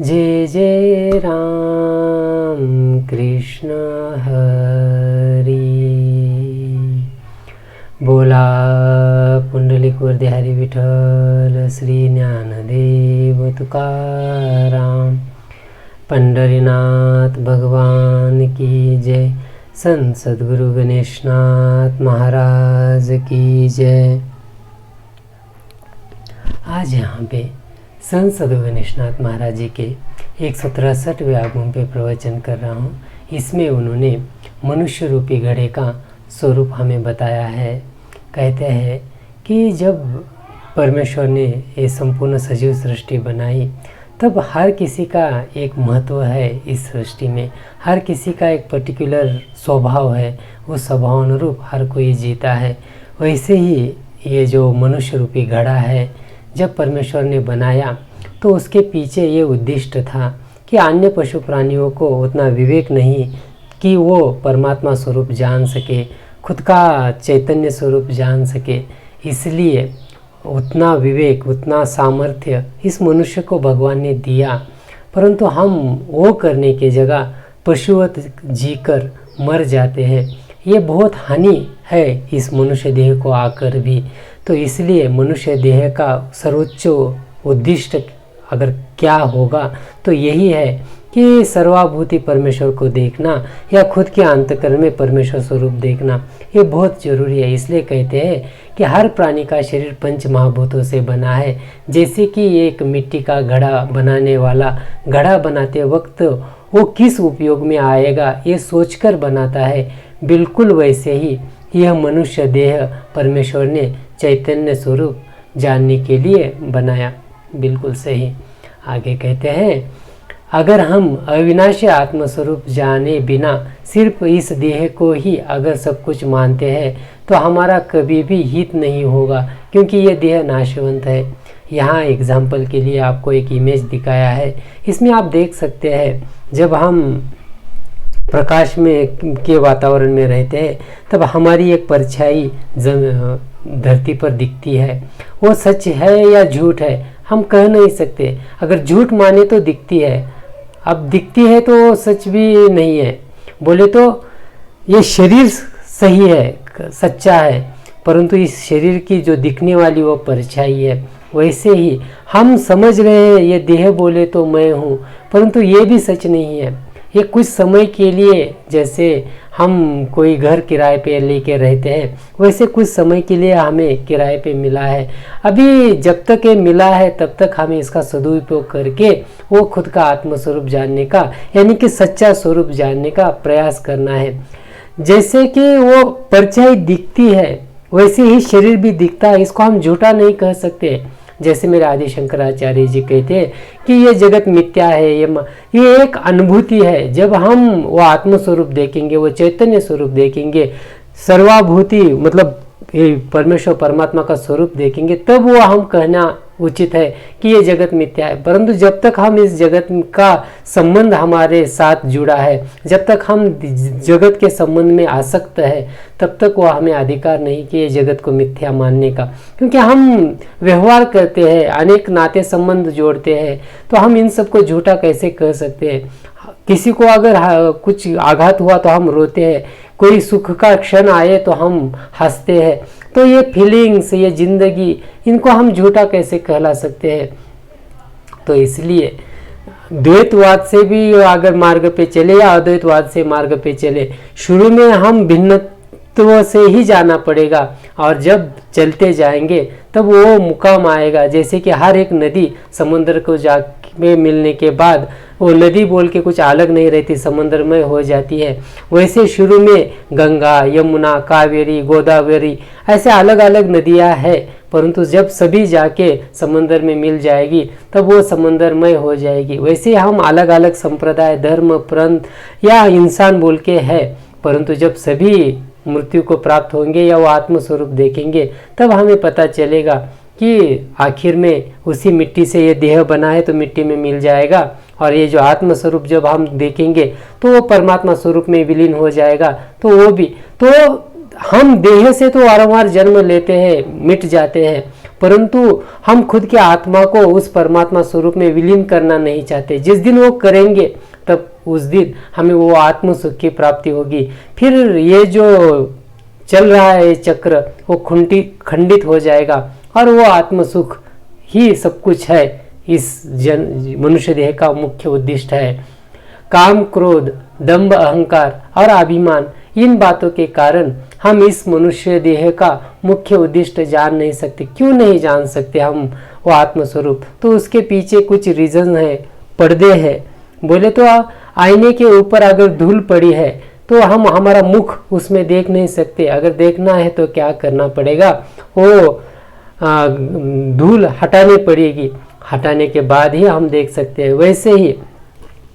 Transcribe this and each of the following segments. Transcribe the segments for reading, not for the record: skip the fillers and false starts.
जय जय राम कृष्ण हरि। बोला पुंडलिक वरदेहरी विठ्ठल श्री ज्ञानदेव तुकाराम। पंढरीनाथ भगवान की जय। संत सद्गुरु गणेशनाथ महाराज की जय। आज यहाँ पे संत सद्गुरु गणेशनाथ महाराज जी के 163वें आगमन पे प्रवचन कर रहा हूँ। इसमें उन्होंने मनुष्य रूपी घड़े का स्वरूप हमें बताया है। कहते हैं कि जब परमेश्वर ने ये संपूर्ण सजीव सृष्टि बनाई तब हर किसी का एक महत्व है। इस सृष्टि में हर किसी का एक पर्टिकुलर स्वभाव है, उस स्वभाव अनुरूप हर कोई जीता है। वैसे ही ये जो मनुष्य रूपी घड़ा है जब परमेश्वर ने बनाया तो उसके पीछे ये उद्दिष्ट था कि अन्य पशु प्राणियों को उतना विवेक नहीं कि वो परमात्मा स्वरूप जान सके, खुद का चैतन्य स्वरूप जान सके। इसलिए उतना विवेक, उतना सामर्थ्य इस मनुष्य को भगवान ने दिया, परंतु हम वो करने के जगह पशुवत जीकर मर जाते हैं। ये बहुत हानि है इस मनुष्य देह को आकर भी। तो इसलिए मनुष्य देह का सर्वोच्च उद्दिष्ट अगर क्या होगा तो यही है कि सर्वाभूति परमेश्वर को देखना या खुद के अंतःकरण में परमेश्वर स्वरूप देखना, ये बहुत जरूरी है। इसलिए कहते हैं कि हर प्राणी का शरीर पंच महाभूतों से बना है। जैसे कि एक मिट्टी का घड़ा बनाने वाला घड़ा बनाते वक्त वो किस उपयोग में आएगा ये सोचकर बनाता है, बिल्कुल वैसे ही यह मनुष्य देह परमेश्वर ने चैतन्य स्वरूप जानने के लिए बनाया। बिल्कुल सही। आगे कहते हैं, अगर हम अविनाशी आत्मस्वरूप जाने बिना सिर्फ इस देह को ही अगर सब कुछ मानते हैं तो हमारा कभी भी हित नहीं होगा, क्योंकि ये देह नाशवंत है। यहाँ एग्जाम्पल के लिए आपको एक इमेज दिखाया है। इसमें आप देख सकते हैं जब हम प्रकाश में के वातावरण में रहते हैं तब हमारी एक परछाई धरती पर दिखती है। वो सच है या झूठ है हम कह नहीं सकते। अगर झूठ माने तो दिखती है, अब दिखती है तो सच भी नहीं है। बोले तो ये शरीर सही है, सच्चा है, परंतु इस शरीर की जो दिखने वाली वो परछाई है। वैसे ही हम समझ रहे हैं ये देह बोले तो मैं हूँ, परंतु ये भी सच नहीं है। ये कुछ समय के लिए, जैसे हम कोई घर किराए पे लेके रहते हैं वैसे कुछ समय के लिए हमें किराए पे मिला है। अभी जब तक ये मिला है तब तक हमें इसका सदुपयोग करके वो खुद का आत्मस्वरूप जानने का यानी कि सच्चा स्वरूप जानने का प्रयास करना है। जैसे कि वो परछाई दिखती है वैसे ही शरीर भी दिखता है, इसको हम झूठा नहीं कह सकते। जैसे मेरे आदि शंकराचार्य जी कहते हैं कि ये जगत मिथ्या है, ये एक अनुभूति है। जब हम वो आत्म स्वरूप देखेंगे, वो चैतन्य स्वरूप देखेंगे, सर्वाभूति मतलब परमेश्वर परमात्मा का स्वरूप देखेंगे, तब वो हम कहना उचित है कि ये जगत मिथ्या है। परंतु जब तक हम इस जगत का संबंध हमारे साथ जुड़ा है, जब तक हम जगत के संबंध में आसक्त है, तब तक वो हमें अधिकार नहीं कि ये जगत को मिथ्या मानने का। क्योंकि हम व्यवहार करते हैं, अनेक नाते संबंध जोड़ते हैं, तो हम इन सबको झूठा कैसे कह सकते हैं। किसी को अगर कुछ आघात हुआ तो हम रोते हैं, कोई सुख का क्षण आए तो हम हंसते हैं। तो ये फीलिंग्स, ये जिंदगी, इनको हम झूठा कैसे कहला सकते हैं। तो इसलिए द्वैतवाद से भी अगर मार्ग पे चले या अद्वैतवाद से मार्ग पे चले, शुरू में हम भिन्नत्व से ही जाना पड़ेगा, और जब चलते जाएंगे तब वो मुकाम आएगा। जैसे कि हर एक नदी समुद्र को जा में मिलने के बाद वो नदी बोल के कुछ अलग नहीं रहती, समुद्र में हो जाती है। वैसे शुरू में गंगा, यमुना, कावेरी, गोदावरी ऐसे अलग अलग नदियां हैं, परंतु जब सभी जाके समुद्र में मिल जाएगी तब वो समुद्रमय हो जाएगी। वैसे हम अलग अलग संप्रदाय, धर्म, पंथ या इंसान बोल के है, परंतु जब सभी मृत्यु को प्राप्त होंगे या वो आत्मस्वरूप देखेंगे तब हमें पता चलेगा कि आखिर में उसी मिट्टी से ये देह बना है तो मिट्टी में मिल जाएगा, और ये जो आत्मस्वरूप जब हम देखेंगे तो वो परमात्मा स्वरूप में विलीन हो जाएगा। तो वो भी तो हम देह से तो वारंवार जन्म लेते हैं, मिट जाते हैं, परंतु हम खुद के आत्मा को उस परमात्मा स्वरूप में विलीन करना नहीं चाहते। जिस दिन वो करेंगे तब उस दिन हमें वो आत्म सुख की प्राप्ति होगी। फिर ये जो चल रहा है चक्र वो खंडित हो जाएगा और वो आत्म सुख ही सब कुछ है। इस मनुष्य देह का मुख्य उद्देश्य है। काम, क्रोध, दंभ, अहंकार और अभिमान, इन बातों के कारण हम इस मनुष्य देह का मुख्य उद्देश्य जान नहीं सकते। क्यों नहीं जान सकते हम वो आत्मस्वरूप? तो उसके पीछे कुछ रीजन है, पर्दे है। बोले तो आईने के ऊपर अगर धूल पड़ी है तो हम हमारा मुख उसमें देख नहीं सकते। अगर देखना है तो क्या करना पड़ेगा? वो धूल हटानी पड़ेगी, हटाने के बाद ही हम देख सकते हैं। वैसे ही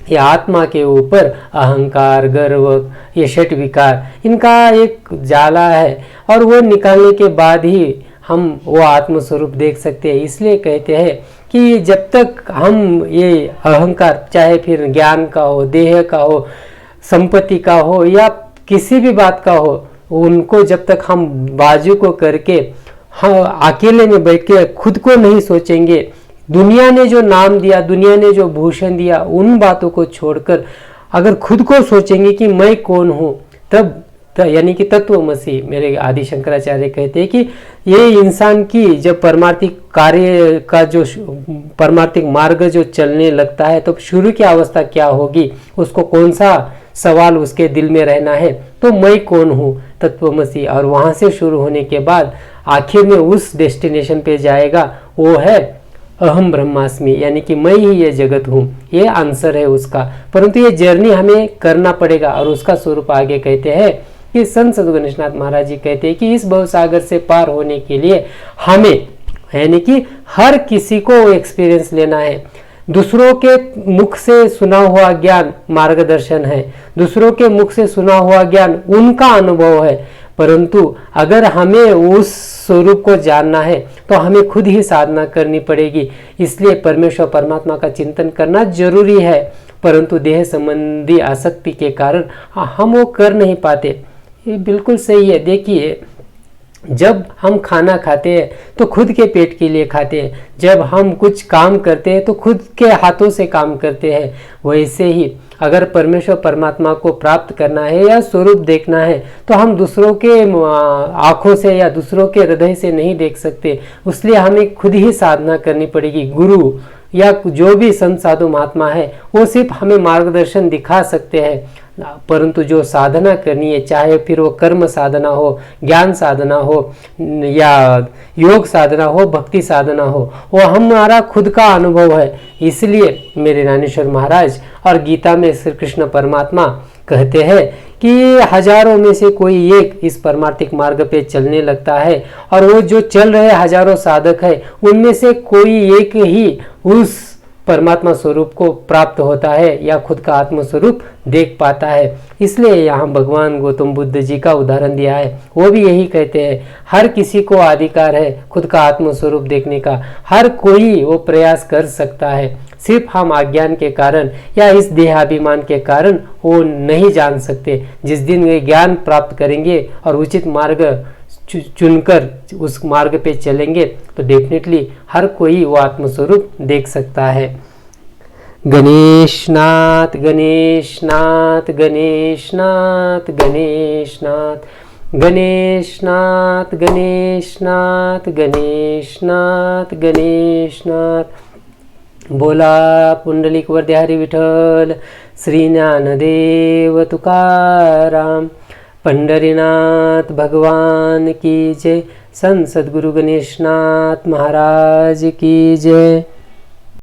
ये आत्मा के ऊपर अहंकार, गर्व, ये षट विकार, इनका एक जाला है और वो निकालने के बाद ही हम वो आत्म स्वरूप देख सकते हैं। इसलिए कहते हैं कि जब तक हम ये अहंकार, चाहे फिर ज्ञान का हो, देह का हो, संपत्ति का हो या किसी भी बात का हो, उनको जब तक हम बाजू को करके हाँ अकेले में बैठ के खुद को नहीं सोचेंगे, दुनिया ने जो नाम दिया, दुनिया ने जो भूषण दिया, उन बातों को छोड़कर अगर खुद को सोचेंगे कि मैं कौन हूँ, तब यानी कि तत्वमसी, मेरे आदि शंकराचार्य कहते हैं कि ये इंसान की जब परमार्थिक कार्य का जो परमार्थिक मार्ग जो चलने लगता है, तो शुरू की अवस्था क्या होगी, उसको कौन सा सवाल उसके दिल में रहना है, तो मैं कौन हूँ, तत्वमसी। और वहाँ से शुरू होने के बाद आखिर में उस डेस्टिनेशन पे जाएगा, वो है अहम ब्रह्मास्मि, यानी कि मैं ही ये जगत हूँ। ये आंसर है उसका। परंतु ये जर्नी हमें करना पड़ेगा और उसका स्वरूप आगे कहते हैं कि संत सद्गुरु गणेशनाथ महाराज जी कहते हैं कि इस भवसागर से पार होने के लिए हमें, यानी कि हर किसी को एक्सपीरियंस लेना है। दूसरों के मुख से सुना हुआ ज्ञान मार्गदर्शन है, दूसरों के मुख से सुना हुआ ज्ञान उनका अनुभव है, परंतु अगर हमें उस स्वरूप को जानना है तो हमें खुद ही साधना करनी पड़ेगी। इसलिए परमेश्वर परमात्मा का चिंतन करना जरूरी है, परंतु देह संबंधी आसक्ति के कारण हम वो कर नहीं पाते। ये बिल्कुल सही है। देखिए, जब हम खाना खाते हैं तो खुद के पेट के लिए खाते हैं, जब हम कुछ काम करते हैं तो खुद के हाथों से काम करते हैं। वैसे ही अगर परमेश्वर परमात्मा को प्राप्त करना है या स्वरूप देखना है तो हम दूसरों के आँखों से या दूसरों के हृदय से नहीं देख सकते। इसलिए हमें खुद ही साधना करनी पड़ेगी। गुरु या जो भी संत साधु महात्मा है वो सिर्फ हमें मार्गदर्शन दिखा सकते हैं, परंतु जो साधना करनी है, चाहे फिर वो कर्म साधना हो, ज्ञान साधना हो या योग साधना हो, भक्ति साधना हो, वो हमारा खुद का अनुभव है। इसलिए मेरे ज्ञानेश्वर महाराज और गीता में श्री कृष्ण परमात्मा कहते हैं कि हजारों में से कोई एक इस परमार्थिक मार्ग पे चलने लगता है और वो जो चल रहे हजारों साधक है उनमें से कोई एक ही उस परमात्मा स्वरूप को प्राप्त होता है या खुद का आत्म स्वरूप देख पाता है। इसलिए यहाँ भगवान गौतम बुद्ध जी का उदाहरण दिया है। वो भी यही कहते हैं, हर किसी को अधिकार है खुद का आत्म स्वरूप देखने का, हर कोई वो प्रयास कर सकता है। सिर्फ हम अज्ञान के कारण या इस देहाभिमान के कारण वो नहीं जान सकते। जिस दिन वे ज्ञान प्राप्त करेंगे और उचित मार्ग चुनकर उस मार्ग पे चलेंगे तो डेफिनेटली हर कोई वो आत्मस्वरूप देख सकता है। गणेशनाथ गणेशनाथ गणेशनाथ गणेशनाथ गणेशनाथ गणेशनाथ गणेशनाथ गणेशनाथ। बोला पुंडलिक वरदेहरी विठ्ठल, श्री ज्ञानदेव तुकाराम, पंढरीनाथ भगवान की जय, संत सद्गुरु गणेशनाथ महाराज की जय।